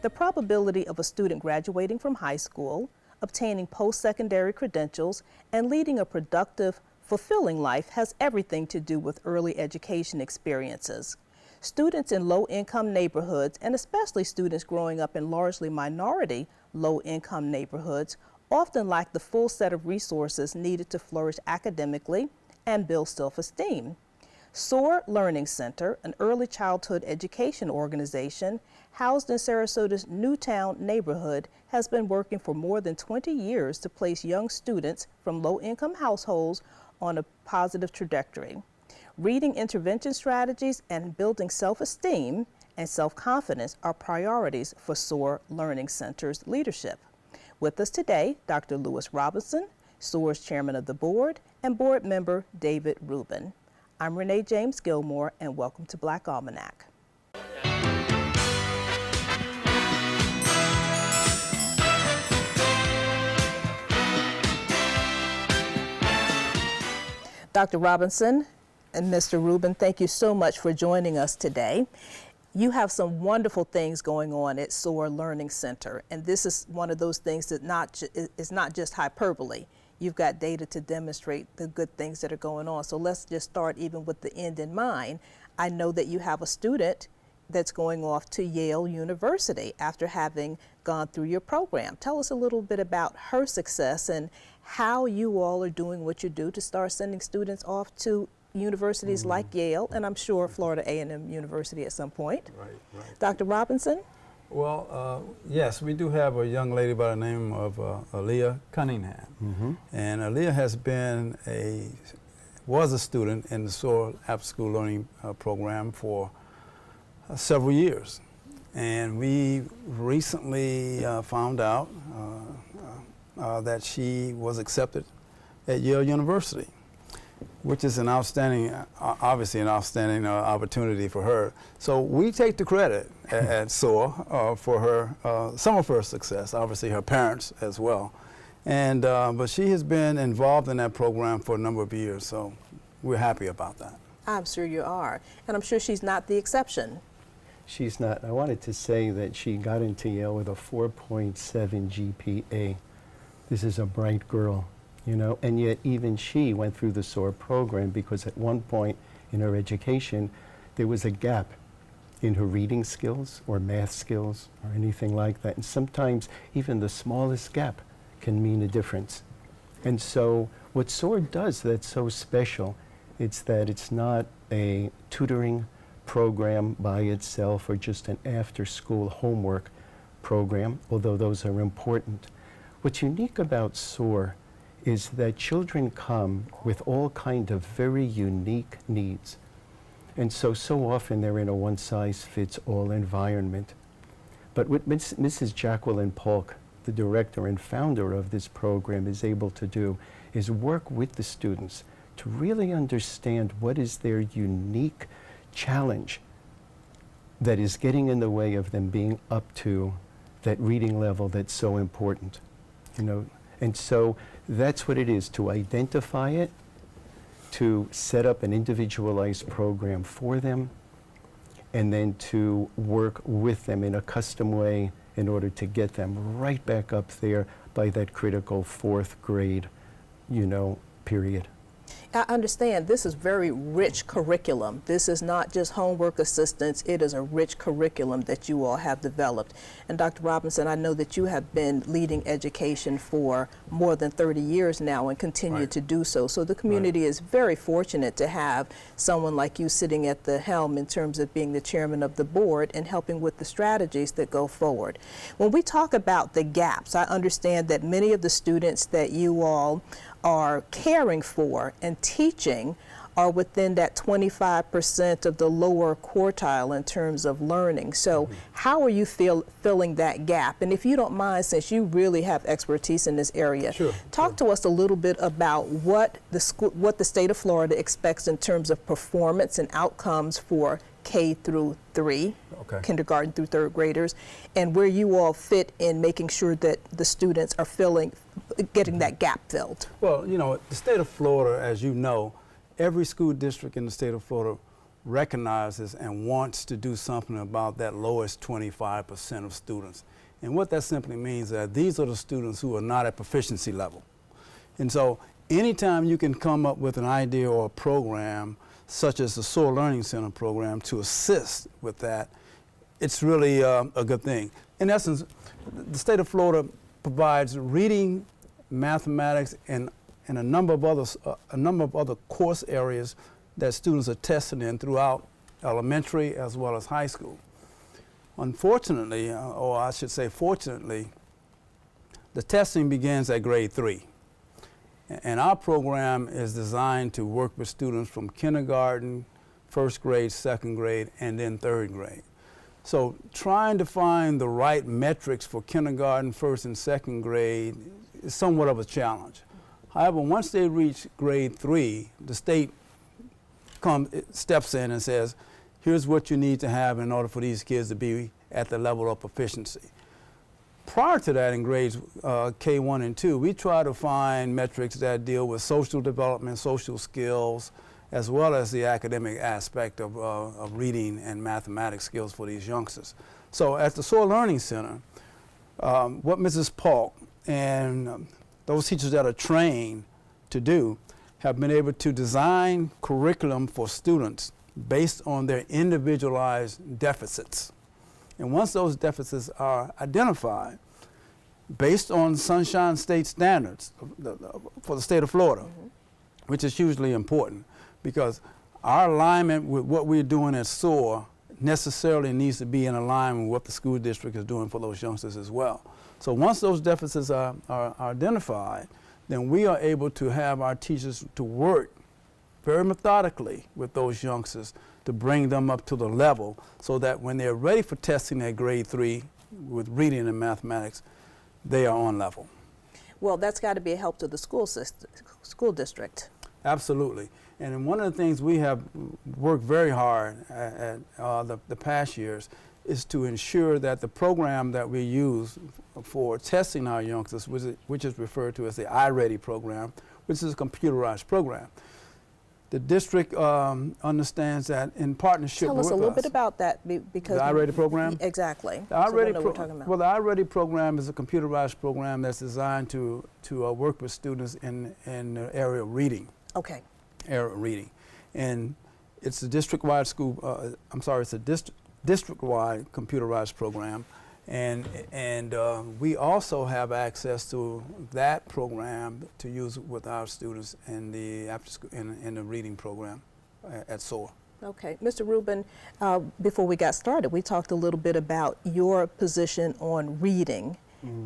The probability of a student graduating from high school, obtaining post-secondary credentials, and leading a productive, fulfilling life has everything to do with early education experiences. Students in low-income neighborhoods, and especially students growing up in largely minority low-income neighborhoods, often lack the full set of resources needed to flourish academically and build self-esteem. SOAR Learning Center, an early childhood education organization housed in Sarasota's Newtown neighborhood, has been working for more than 20 years to place young students from low-income households on a positive trajectory. Reading intervention strategies and building self-esteem and self-confidence are priorities for SOAR Learning Center's leadership. With us today, Dr. Lewis Robinson, SOAR's chairman of the board, and board member David Rubin. I'm Renee James Gilmore, and welcome to Black Almanac. Dr. Robinson and Mr. Rubin, thank you so much for joining us today. You have some wonderful things going on at SOAR Learning Center, and this is one of those things that is not just hyperbole. You've got data to demonstrate the good things that are going on. So let's just start even with the end in mind. I know that you have a student that's going off to Yale University after having gone through your program. Tell us a little bit about her success and how you all are doing what you do to start sending students off to universities like Yale, and I'm sure Florida A&M University at some point. Right. Dr. Robinson? Well, yes, we do have a young lady by the name of Aaliyah Cunningham. And Aaliyah was a student in the SOAR After-School Learning Program for several years. And we recently found out that she was accepted at Yale University, which is an outstanding, obviously an outstanding opportunity for her. So we take the credit at SOAR for her, some of her success, obviously her parents as well. And, but she has been involved in that program for a number of years, so we're happy about that. I'm sure you are, and I'm sure she's not the exception. She's not. I wanted to say that she got into Yale with a 4.7 GPA. This is a bright girl. You know, and yet even she went through the SOAR program because at one point in her education, there was a gap in her reading skills or math skills or anything like that. And sometimes even the smallest gap can mean a difference. And so what SOAR does that's so special, it's that it's not a tutoring program by itself or just an after-school homework program, although those are important. What's unique about SOAR is that children come with all kind of very unique needs. And so often they're in a one-size-fits-all environment. But what Mrs. Jacqueline Polk, the director and founder of this program, is able to do is work with the students to really understand what is their unique challenge that is getting in the way of them being up to that reading level that's so important, you know. And so that's what it is, to identify it, to set up an individualized program for them, and then to work with them in a custom way in order to get them right back up there by that critical 4th grade, you know, period. I understand this is very rich curriculum. This is not just homework assistance, it is a rich curriculum that you all have developed. And Dr. Robinson, I know that you have been leading education for more than 30 years now and continue to do so. So the community is very fortunate to have someone like you sitting at the helm in terms of being the chairman of the board and helping with the strategies that go forward. When we talk about the gaps, I understand that many of the students that you all are caring for and teaching are within that 25% of the lower quartile in terms of learning. So how are you filling that gap? And if you don't mind, since you really have expertise in this area, talk to us a little bit about what the state of Florida expects in terms of performance and outcomes for K through 3, kindergarten through 3rd graders, and where you all fit in making sure that the students are getting that gap filled. Well, you know, the state of Florida, as you know, every school district in the state of Florida recognizes and wants to do something about that lowest 25% of students. And what that simply means is that these are the students who are not at proficiency level. And so anytime you can come up with an idea or a program, such as the SOAR Learning Center program, to assist with that, it's really a good thing. In essence, the state of Florida provides reading, mathematics, and a number of other course areas that students are tested in throughout elementary as well as high school. Unfortunately, or I should say fortunately, the testing begins at grade 3. And our program is designed to work with students from kindergarten, first grade, second grade, and then third grade. So trying to find the right metrics for kindergarten, first and second grade is somewhat of a challenge. However, once they reach grade 3, the state steps in and says, here's what you need to have in order for these kids to be at the level of proficiency. Prior to that, in grades K1 and 2, we try to find metrics that deal with social development, social skills, as well as the academic aspect of reading and mathematics skills for these youngsters. So at the SOAR Learning Center, what Mrs. Polk and those teachers that are trained to do have been able to design curriculum for students based on their individualized deficits. And once those deficits are identified, based on Sunshine State standards for the state of Florida, which is hugely important, because our alignment with what we're doing at SOAR necessarily needs to be in alignment with what the school district is doing for those youngsters as well. So once those deficits are identified, then we are able to have our teachers to work very methodically with those youngsters to bring them up to the level so that when they're ready for testing at grade 3 with reading and mathematics, they are on level. Well, that's got to be a help to the school district. Absolutely. And one of the things we have worked very hard at the past years is to ensure that the program that we use for testing our youngsters, which is referred to as the iReady program, which is a computerized program. The district understands that in partnership with us. Tell us a little bit about that, because the iReady program? Exactly. The iReady so we're talking about. Well, the iReady program is a computerized program that's designed to work with students in the area of reading. Okay. Area of reading, and it's a district-wide school. It's a district-wide computerized program, and we also have access to that program to use with our students in the after school in the reading program at SOAR. Okay, Mr. Rubin, before we got started, we talked a little bit about your position on reading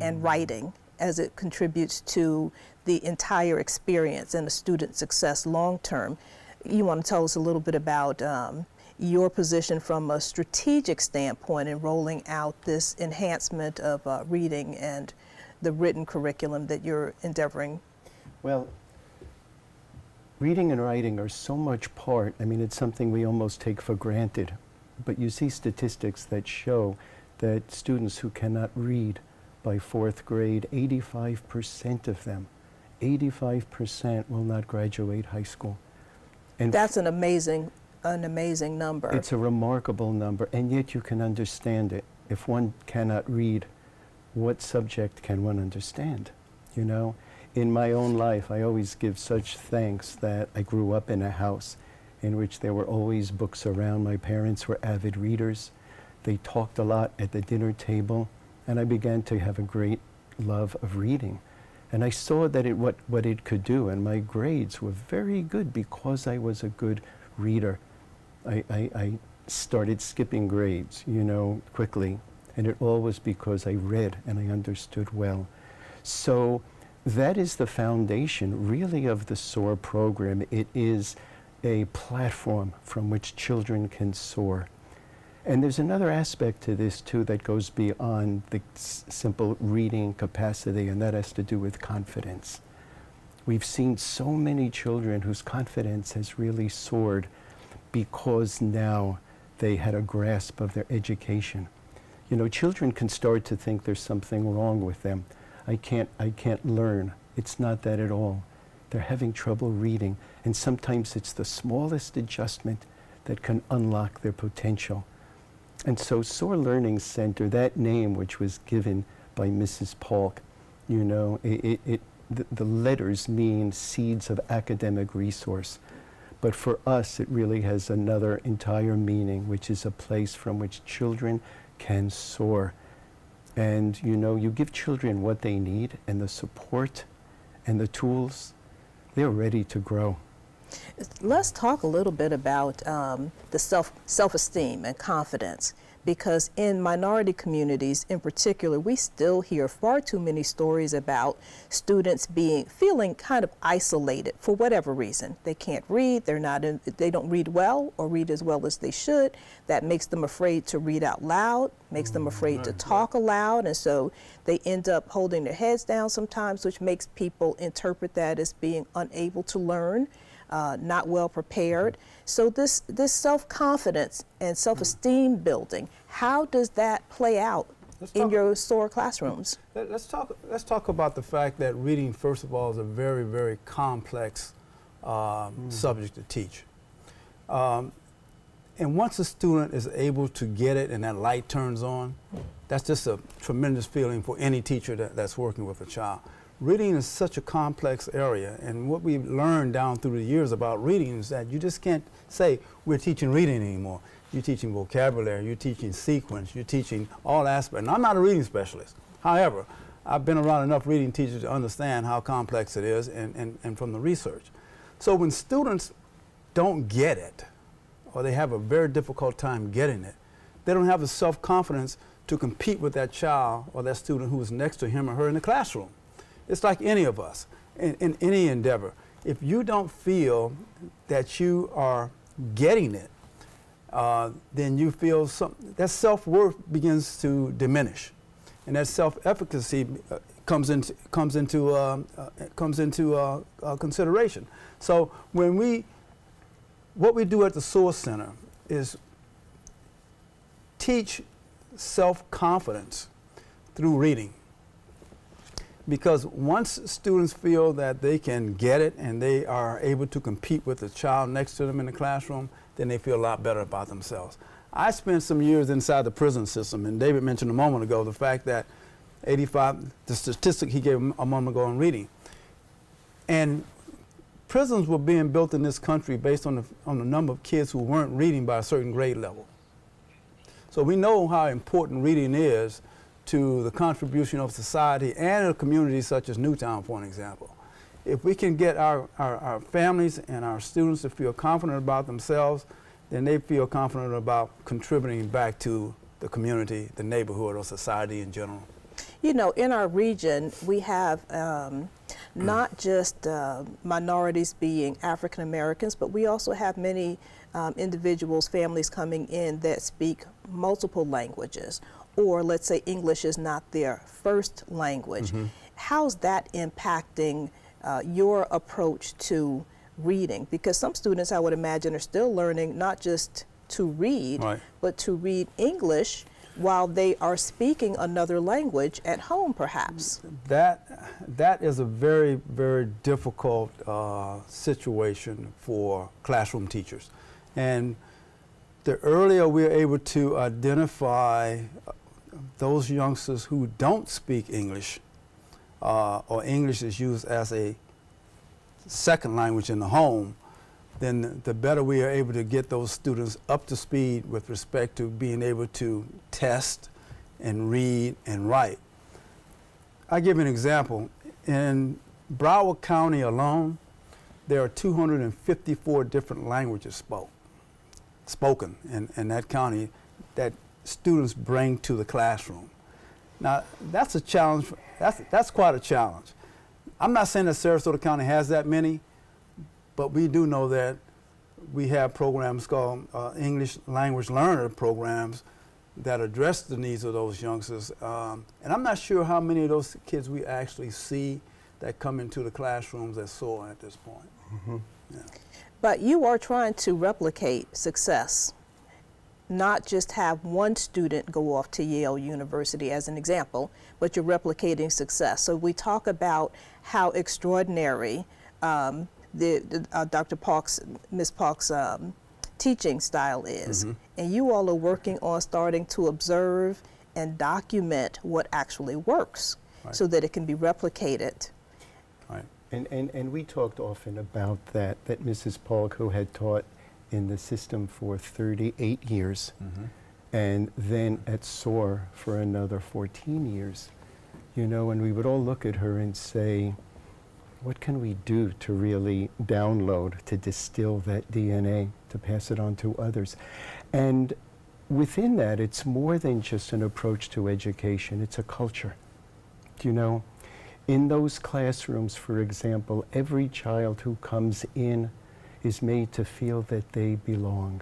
and writing as it contributes to the entire experience and the student success long term. You want to tell us a little bit about your position from a strategic standpoint in rolling out this enhancement of reading and the written curriculum that you're endeavoring? Well, reading and writing are so much part, I mean, it's something we almost take for granted. But you see statistics that show that students who cannot read by 4th grade, 85% of them, 85% will not graduate high school. And that's an amazing number. It's a remarkable number, and yet you can understand it. If one cannot read, what subject can one understand? You know, in my own life, I always give such thanks that I grew up in a house in which there were always books around. My parents were avid readers. They talked a lot at the dinner table, and I began to have a great love of reading. And I saw that what it could do, and my grades were very good because I was a good reader. I started skipping grades, you know, quickly, and it all was because I read and I understood well. So that is the foundation, really, of the SOAR program. It is a platform from which children can soar. And there's another aspect to this, too, that goes beyond the simple reading capacity, and that has to do with confidence. We've seen so many children whose confidence has really soared because now they had a grasp of their education. You know, children can start to think there's something wrong with them. I can't learn. It's not that at all. They're having trouble reading, and sometimes it's the smallest adjustment that can unlock their potential. And so SOAR Learning Center, that name which was given by Mrs. Polk, you know, the letters mean seeds of academic resource. But for us, it really has another entire meaning, which is a place from which children can soar. And, you know, you give children what they need and the support and the tools, they're ready to grow. Let's talk a little bit about the self-esteem and confidence, because in minority communities in particular, we still hear far too many stories about students feeling kind of isolated for whatever reason. They can't read, they don't read well or read as well as they should. That makes them afraid to read out loud, makes them afraid to talk aloud, and so they end up holding their heads down sometimes, which makes people interpret that as being unable to learn. Not well prepared. So this self-confidence and self-esteem building, how does that play out in your SOAR classrooms? Let's talk about the fact that reading, first of all, is a very, very complex subject to teach. And once a student is able to get it and that light turns on, that's just a tremendous feeling for any teacher that's working with a child. Reading is such a complex area, and what we've learned down through the years about reading is that you just can't say we're teaching reading anymore. You're teaching vocabulary, you're teaching sequence, you're teaching all aspects. And I'm not a reading specialist. However, I've been around enough reading teachers to understand how complex it is and from the research. So when students don't get it, or they have a very difficult time getting it, they don't have the self-confidence to compete with that child or that student who is next to him or her in the classroom. It's like any of us in any endeavor. If you don't feel that you are getting it, then you feel that self-worth begins to diminish, and that self-efficacy comes into consideration. So what we do at the SOAR Center is teach self-confidence through reading. Because once students feel that they can get it and they are able to compete with the child next to them in the classroom, then they feel a lot better about themselves. I spent some years inside the prison system, and David mentioned a moment ago the fact that the statistic he gave a moment ago on reading. And prisons were being built in this country based on the number of kids who weren't reading by a certain grade level. So we know how important reading is to the contribution of society and a community such as Newtown, for an example. If we can get our families and our students to feel confident about themselves, then they feel confident about contributing back to the community, the neighborhood, or society in general. You know, in our region, we have not just minorities being African Americans, but we also have many individuals, families coming in that speak multiple languages, or let's say English is not their first language. Mm-hmm. How's that impacting your approach to reading? Because some students, I would imagine, are still learning not just to read, right, but to read English while they are speaking another language at home, perhaps. That is a very, very difficult situation for classroom teachers. And the earlier we're able to identify those youngsters who don't speak English, or English is used as a second language in the home, then the better we are able to get those students up to speed with respect to being able to test and read and write. I'll give you an example. In Broward County alone, there are 254 different languages spoken in that county that students bring to the classroom. Now, that's a challenge. That's quite a challenge. I'm not saying that Sarasota County has that many, but we do know that we have programs called English language learner programs that address the needs of those youngsters. And I'm not sure how many of those kids we actually see that come into the classrooms at SOAR at this point. Mm-hmm. Yeah. But you are trying to replicate success, not just have one student go off to Yale University as an example, but you're replicating success. So we talk about how extraordinary Dr. Parks, Ms. Parks' teaching style is. And you all are working on starting to observe and document what actually works so that it can be replicated. Right. And we talked often about that Mrs. Polk, who had taught in the system for 38 years, and then at SOAR for another 14 years, you know, and we would all look at her and say, what can we do to really download, to distill that DNA, to pass it on to others? And within that, it's more than just an approach to education, it's a culture. You know, in those classrooms, for example, every child who comes in is made to feel that they belong.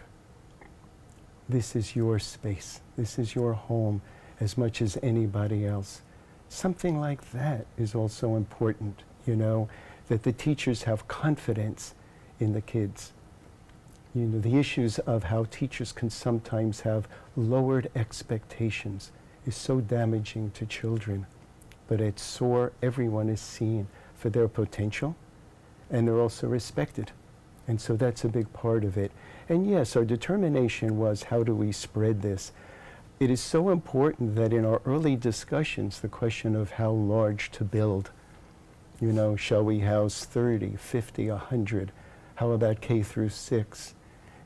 This is your space, this is your home as much as anybody else. Something like that is also important, you know, that the teachers have confidence in the kids. You know, the issues of how teachers can sometimes have lowered expectations is so damaging to children. But at SOAR, everyone is seen for their potential, and they're also respected. And so that's a big part of it. And yes, our determination was, how do we spread this? It is so important that in our early discussions, the question of how large to build, you know, shall we house 30, 50, 100? How about K through 6?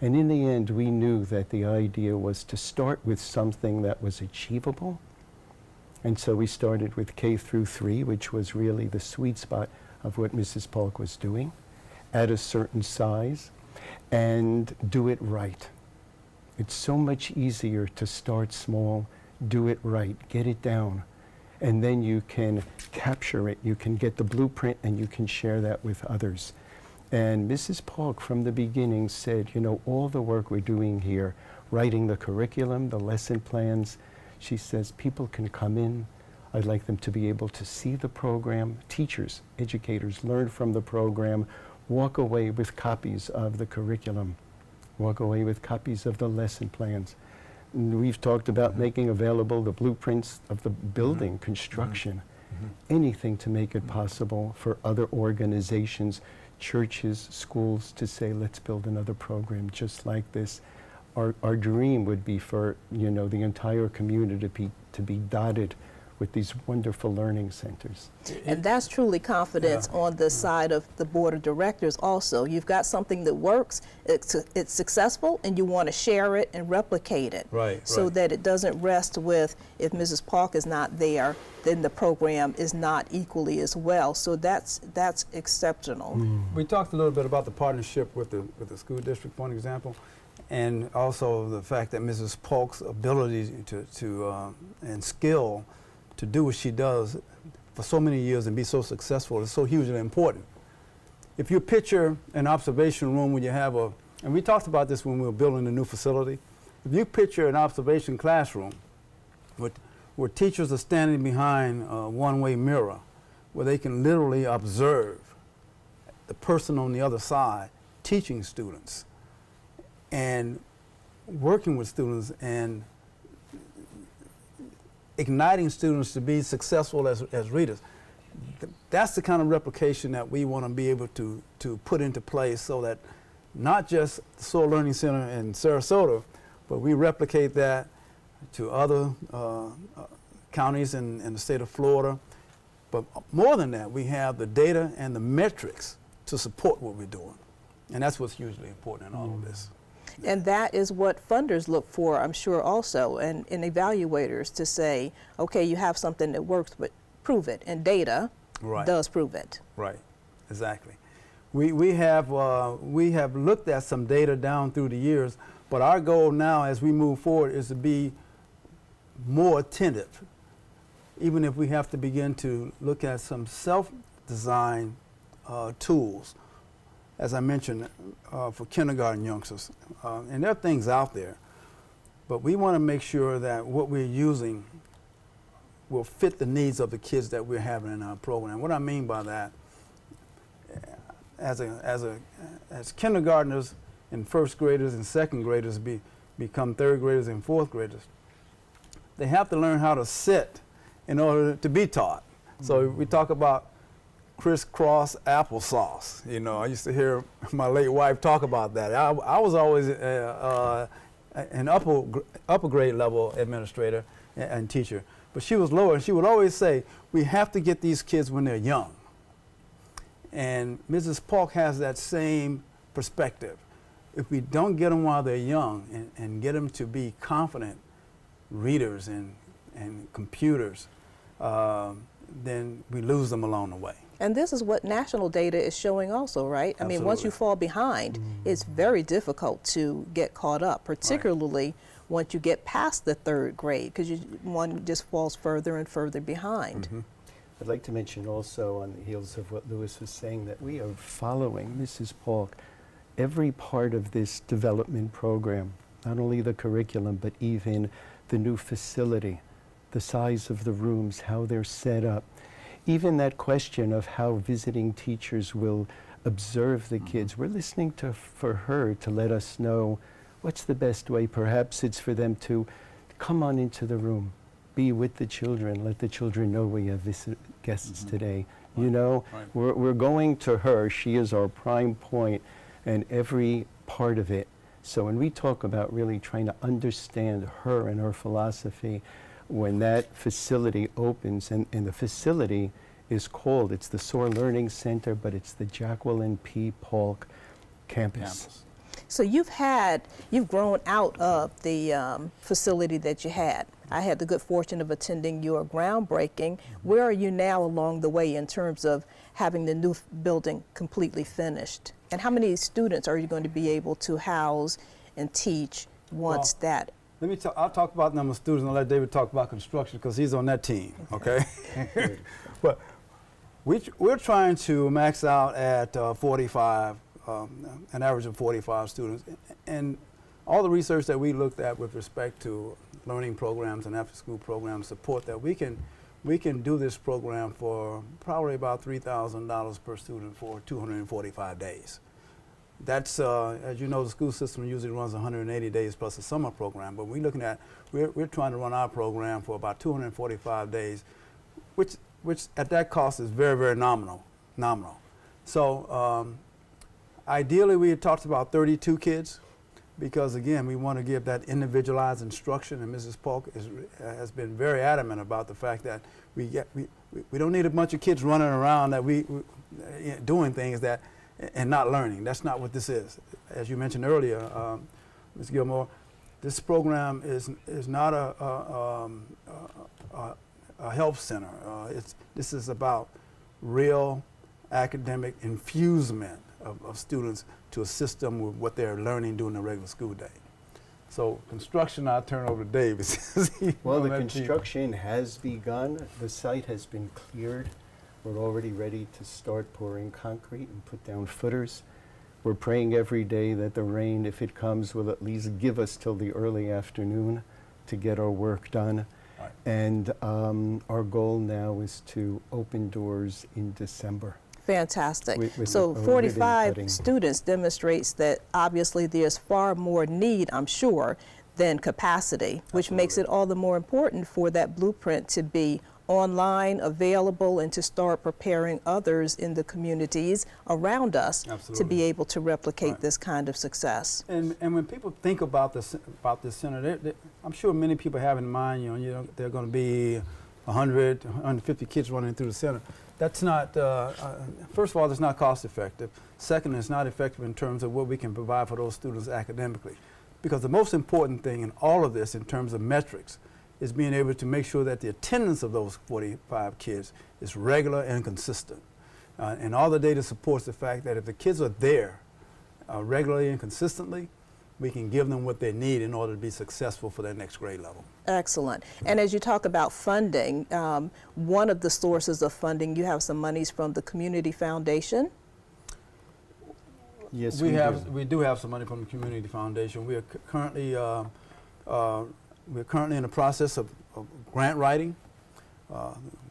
And in the end, we knew that the idea was to start with something that was achievable. And so we started with K through 3, which was really the sweet spot of what Mrs. Polk was doing, at a certain size, and do it right. It's so much easier to start small, do it right, get it down, and then you can capture it, you can get the blueprint, and you can share that with others. And Mrs. Polk from the beginning said, you know, all the work we're doing here, writing the curriculum, the lesson plans, she says people can come in, I'd like them to be able to see the program, teachers, educators learn from the program, walk away with copies of the curriculum, walk away with copies of the lesson plans. And we've talked about making available the blueprints of the building, construction, anything to make it possible for other organizations, churches, schools to say, let's build another program just like this. Our dream would be for, you know, the entire community to be dotted with these wonderful learning centers. And that's truly confidence on the side of the board of directors also. You've got something that works, it's successful, and you want to share it and replicate it. So that it doesn't rest with, if Mrs. Polk is not there, then the program is not equally as well. So that's exceptional. We talked a little bit about the partnership with the school district, for example, and also the fact that Mrs. Polk's ability and skill to do what she does for so many years and be so successful is so hugely important. If you picture an observation room when you have and we talked about this when we were building the new facility, if you picture an observation classroom where teachers are standing behind a one-way mirror, where they can literally observe the person on the other side teaching students and working with students and igniting students to be successful as readers. That's the kind of replication that we want to be able to put into place, so that not just the Soil Learning Center in Sarasota, but we replicate that to other counties in the state of Florida. But more than that, we have the data and the metrics to support what we're doing. And that's what's hugely important in all of this. And that is what funders look for, I'm sure, also, and evaluators, to say, okay, you have something that works, but prove it. And data does prove it. Right, exactly. We have looked at some data down through the years, but our goal now as we move forward is to be more attentive, even if we have to begin to look at some self-design tools, as I mentioned, for kindergarten youngsters. And there are things out there, but we want to make sure that what we're using will fit the needs of the kids that we're having in our program. What I mean by that, as kindergartners and first graders and second graders become third graders and fourth graders, they have to learn how to sit in order to be taught. So we talk about crisscross applesauce. You know, I used to hear my late wife talk about that. I was always an upper grade level administrator and teacher, but she was lower, and she would always say, we have to get these kids when they're young. And Mrs. Polk has that same perspective. If we don't get them while they're young and get them to be confident readers and computers, then we lose them along the way. And this is what national data is showing also, right? I mean, once you fall behind, it's very difficult to get caught up, particularly once you get past the 3rd grade, because one just falls further and further behind. I'd like to mention also, on the heels of what Lewis was saying, that we are following Mrs. Polk every part of this development program, not only the curriculum, but even the new facility, the size of the rooms, how they're set up. Even that question of how visiting teachers will observe the kids. We're listening for her to let us know what's the best way. Perhaps it's for them to come on into the room, be with the children, let the children know we have guests today. You know, we're going to her. She is our prime point and every part of it. So when we talk about really trying to understand her and her philosophy, when that facility opens, and the facility is called, it's the SOAR Learning Center, but it's the Jacqueline P. Polk campus. So you've grown out of the facility that you had. I had the good fortune of attending your groundbreaking. Where are you now along the way in terms of having the new building completely finished? And how many students are you going to be able to house and teach once that? I'll talk about the number of students and I'll let David talk about construction because he's on that team, okay? But we're trying to max out at 45, an average of 45 students. And all the research that we looked at with respect to learning programs and after-school programs support that we can do this program for probably about $3,000 per student for 245 days. That's, as you know, the school system usually runs 180 days plus a summer program, but we're trying to run our program for about 245 days, which at that cost is very, very nominal. So ideally we had talked about 32 kids because, again, we want to give that individualized instruction, and Mrs. Polk has been very adamant about the fact that we don't need a bunch of kids running around that doing things that and not learning. That's not what this is. As you mentioned earlier, Ms. Gilmore, this program is not a health center. This is about real academic infusement of students to assist them with what they're learning during the regular school day. So construction, I'll turn over to Dave. Well, the construction has begun. The site has been cleared. We're already ready to start pouring concrete and put down footers. We're praying every day that the rain, if it comes, will at least give us till the early afternoon to get our work done. Right. And our goal now is to open doors in December. Fantastic. So 45 students demonstrates that obviously there's far more need, I'm sure, than capacity, which makes it all the more important for that blueprint to be online, available, and to start preparing others in the communities around us to be able to replicate this kind of success. And when people think about this center, I'm sure many people have in mind, there are going to be 100, 150 kids running through the center. That's not, first of all, it's not cost effective. Second, it's not effective in terms of what we can provide for those students academically. Because the most important thing in all of this in terms of metrics is being able to make sure that the attendance of those 45 kids is regular and consistent. And all the data supports the fact that if the kids are there regularly and consistently, we can give them what they need in order to be successful for their next grade level. Excellent. And as you talk about funding, one of the sources of funding, you have some monies from the Community Foundation. Yes, we do have some money from the Community Foundation. We are currently in the process of grant writing.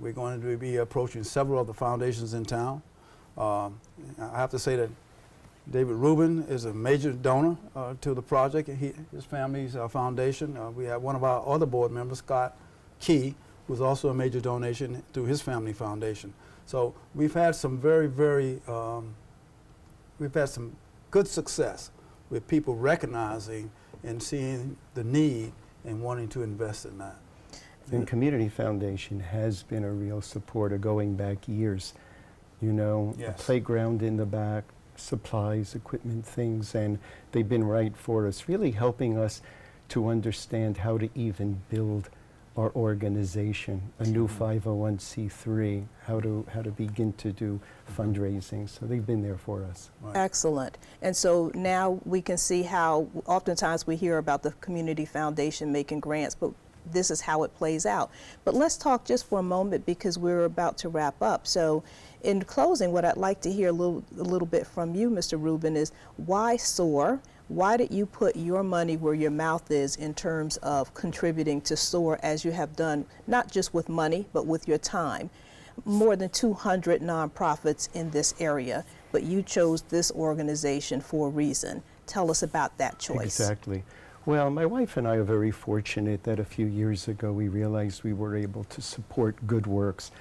We're going to be approaching several of the foundations in town. I have to say that David Rubin is a major donor to the project. His family's foundation. We have one of our other board members, Scott Key, who's also a major donation through his family foundation. So we've had some we've had some good success with people recognizing and seeing the need and wanting to invest in that. And Community Foundation has been a real supporter going back years. You know, Yes. a playground in the back, supplies, equipment, things, and they've been right for us, really helping us to understand how to even build our organization, a new 501c3, how to begin to do fundraising. So they've been there for us. Right. Excellent. And so now we can see how oftentimes we hear about the Community Foundation making grants, but this is how it plays out. But let's talk just for a moment, because we're about to wrap up. So in closing, what I'd like to hear a little bit from you, Mr. Rubin, is why SOAR? Why did you put your money where your mouth is in terms of contributing to SOAR, as you have done, not just with money, but with your time? More than 200 nonprofits in this area, but you chose this organization for a reason. Tell us about that choice. Exactly. Well, my wife and I are very fortunate that a few years ago we realized we were able to support good works.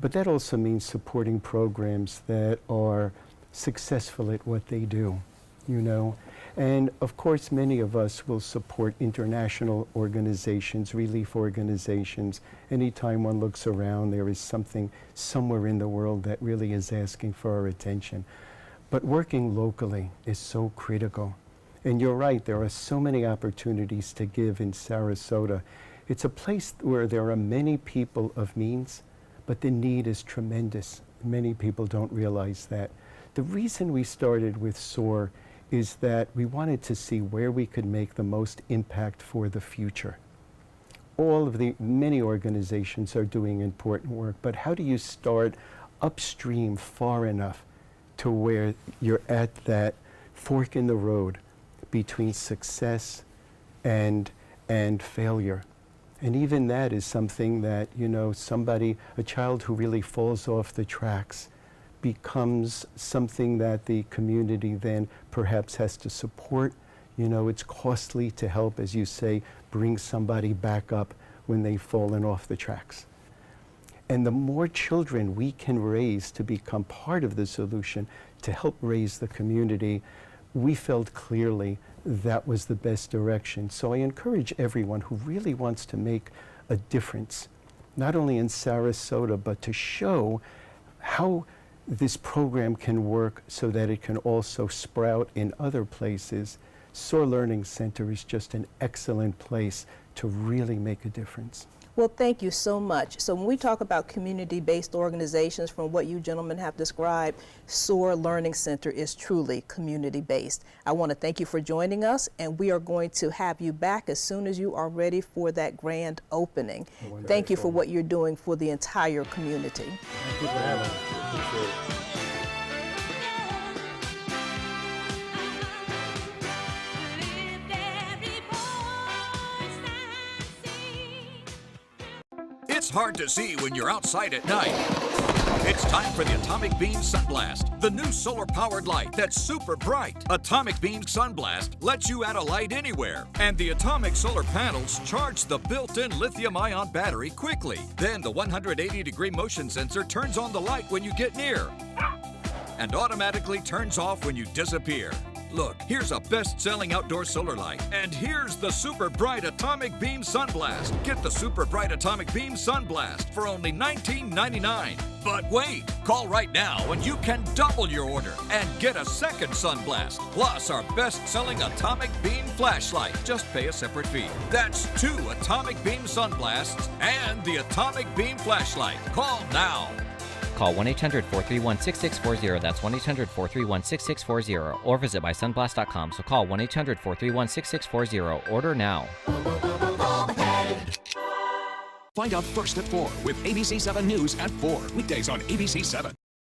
But that also means supporting programs that are successful at what they do, you know. And of course, many of us will support international organizations, relief organizations. Anytime one looks around, there is something somewhere in the world that really is asking for our attention. But working locally is so critical. And you're right, there are so many opportunities to give in Sarasota. It's a place where there are many people of means, but the need is tremendous. Many people don't realize that. The reason we started with SOAR is that we wanted to see where we could make the most impact for the future. Many organizations are doing important work, but how do you start upstream far enough to where you're at that fork in the road between success and failure? And even that is something that, you know, a child who really falls off the tracks becomes something that the community then perhaps has to support. You know, it's costly to help, as you say, bring somebody back up when they've fallen off the tracks. And the more children we can raise to become part of the solution, to help raise the community, we felt clearly that was the best direction. So I encourage everyone who really wants to make a difference, not only in Sarasota, but to show how this program can work so that it can also sprout in other places. SOAR Learning Center is just an excellent place to really make a difference. Well, thank you so much. So when we talk about community-based organizations, from what you gentlemen have described, SOAR Learning Center is truly community-based. I want to thank you for joining us, and we are going to have you back as soon as you are ready for that grand opening. Thank you for what you're doing for the entire community. Thank you for having us. Appreciate it. It's hard to see when you're outside at night. It's time for the Atomic Beam Sunblast, the new solar-powered light that's super bright. Atomic Beam Sunblast lets you add a light anywhere, and the atomic solar panels charge the built-in lithium-ion battery quickly. Then the 180-degree motion sensor turns on the light when you get near and automatically turns off when you disappear. Look, here's a best-selling outdoor solar light, and here's the super bright Atomic Beam Sunblast. Get the super bright Atomic Beam Sunblast for only $19.99. But wait, call right now and you can double your order and get a second Sunblast, plus our best-selling Atomic Beam Flashlight. Just pay a separate fee. That's 2 Atomic Beam Sunblasts and the Atomic Beam Flashlight. Call now. Call 1-800-431-6640. That's 1-800-431-6640. Or visit mysunblast.com. So call 1-800-431-6640. Order now. Find out first at 4 with ABC 7 News at 4. Weekdays on ABC 7.